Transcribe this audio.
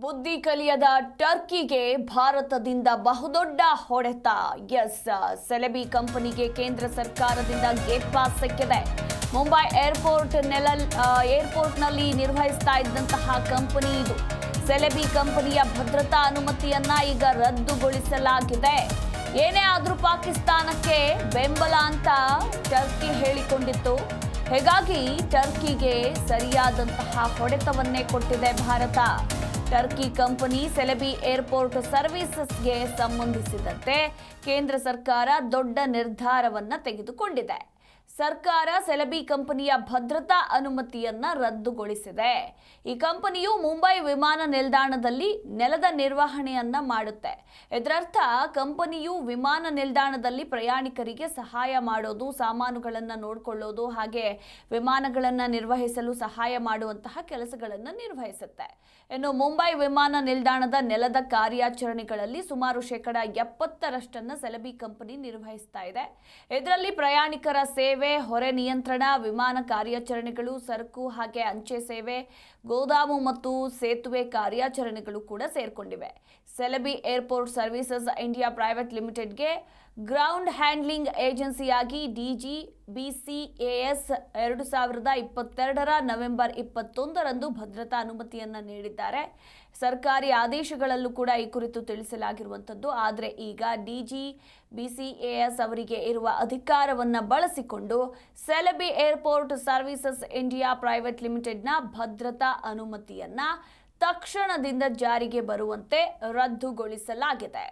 ಬುದ್ಧಿ ಕಲಿಯದ ಟರ್ಕಿಗೆ ಭಾರತದಿಂದ ಬಹುದೊಡ್ಡ ಹೊಡೆತ. ಎಸ್, ಸೆಲೆಬಿ ಕಂಪನಿಗೆ ಕೇಂದ್ರ ಸರ್ಕಾರದಿಂದ ಗೇಟ್ ಪಾಸ್ ಸಿಕ್ಕಿದೆ. ಮುಂಬೈ ಏರ್ಪೋರ್ಟ್ನಲ್ಲಿ ನಿರ್ವಹಿಸ್ತಾ ಇದ್ದಂತಹ ಕಂಪನಿ ಇದು. ಸೆಲೆಬಿ ಕಂಪನಿಯ ಭದ್ರತಾ ಅನುಮತಿಯನ್ನ ಈಗ ರದ್ದುಗೊಳಿಸಲಾಗಿದೆ. ಏನೇ ಆದ್ರೂ ಪಾಕಿಸ್ತಾನಕ್ಕೆ ಬೆಂಬಲ ಅಂತ ಟರ್ಕಿ ಹೇಳಿಕೊಂಡಿತ್ತು. ಹೀಗಾಗಿ ಟರ್ಕಿಗೆ ಸರಿಯಾದಂತಹ ಹೊಡೆತವನ್ನೇ ಕೊಟ್ಟಿದೆ ಭಾರತ. ಟರ್ಕಿ ಕಂಪನಿ ಸೆಲೆಬಿ ಏರ್ಪೋರ್ಟ್ ಸರ್ವಿಸಸ್ಗೆ ಸಂಬಂಧಿಸಿದಂತೆ ಕೇಂದ್ರ ಸರ್ಕಾರ ದೊಡ್ಡ ನಿರ್ಧಾರವನ್ನ ತೆಗೆದುಕೊಂಡಿದೆ. ಸರ್ಕಾರ ಸೆಲೆಬಿ ಕಂಪನಿಯ ಭದ್ರತಾ ಅನುಮತಿಯನ್ನ ರದ್ದುಗೊಳಿಸಿದೆ. ಈ ಕಂಪನಿಯು ಮುಂಬೈ ವಿಮಾನ ನಿಲ್ದಾಣದಲ್ಲಿ ನೆಲದ ನಿರ್ವಹಣೆಯನ್ನ ಮಾಡುತ್ತೆ. ಇದರರ್ಥ ಕಂಪನಿಯು ವಿಮಾನ ನಿಲ್ದಾಣದಲ್ಲಿ ಪ್ರಯಾಣಿಕರಿಗೆ ಸಹಾಯ ಮಾಡೋದು, ಸಾಮಾನುಗಳನ್ನು ನೋಡಿಕೊಳ್ಳೋದು, ಹಾಗೆ ವಿಮಾನಗಳನ್ನು ನಿರ್ವಹಿಸಲು ಸಹಾಯ ಮಾಡುವಂತಹ ಕೆಲಸಗಳನ್ನು ನಿರ್ವಹಿಸುತ್ತೆ. ಇನ್ನು ಮುಂಬೈ ವಿಮಾನ ನಿಲ್ದಾಣದ ನೆಲದ ಕಾರ್ಯಾಚರಣೆಗಳಲ್ಲಿ ಸುಮಾರು 70% ಸೆಲೆಬಿ ಕಂಪನಿ ನಿರ್ವಹಿಸ್ತಾ ಇದೆ. ಇದರಲ್ಲಿ ಪ್ರಯಾಣಿಕರ ಸೇವೆ, ಹೊರೆ ನಿಯಂತ್ರಣ, ವಿಮಾನ ಕಾರ್ಯಾಚರಣೆಗಳು, ಸರಕು ಹಾಗೆ ಅಂಚೆ ಸೇವೆ, ಗೋದಾಮು ಮತ್ತು ಸೇತುವೆ ಕಾರ್ಯಾಚರಣೆಗಳು ಕೂಡ ಸೇರ್ಕೊಂಡಿವೆ. Celebi airport services India private ಲಿಮಿಟೆಡ್ಗೆ ಗ್ರೌಂಡ್ ಹ್ಯಾಂಡ್ಲಿಂಗ್ ಏಜೆನ್ಸಿಯಾಗಿ DGBCAS 2022 ನವೆಂಬರ್ 21ರಂದು ಭದ್ರತಾ ಅನುಮತಿಯನ್ನು ನೀಡಿದ್ದಾರೆ. ಸರ್ಕಾರಿ ಆದೇಶಗಳಲ್ಲೂ ಕೂಡ ಈ ಕುರಿತು ತಿಳಿಸಲಾಗಿರುವಂಥದ್ದು. ಆದರೆ ಈಗ DGBCAS ಅವರಿಗೆ ಇರುವ ಅಧಿಕಾರವನ್ನು ಬಳಸಿಕೊಂಡು ಸೆಲೆಬಿ ಏರ್ಪೋರ್ಟ್ ಸರ್ವಿಸಸ್ ಇಂಡಿಯಾ ಪ್ರೈವೇಟ್ ಲಿಮಿಟೆಡ್ನ ಭದ್ರತಾ ಅನುಮತಿಯನ್ನ ತಕ್ಷಣದಿಂದ ಜಾರಿಗೆ ಬರುವಂತೆ ರದ್ದುಗೊಳಿಸಲಾಗಿದೆ.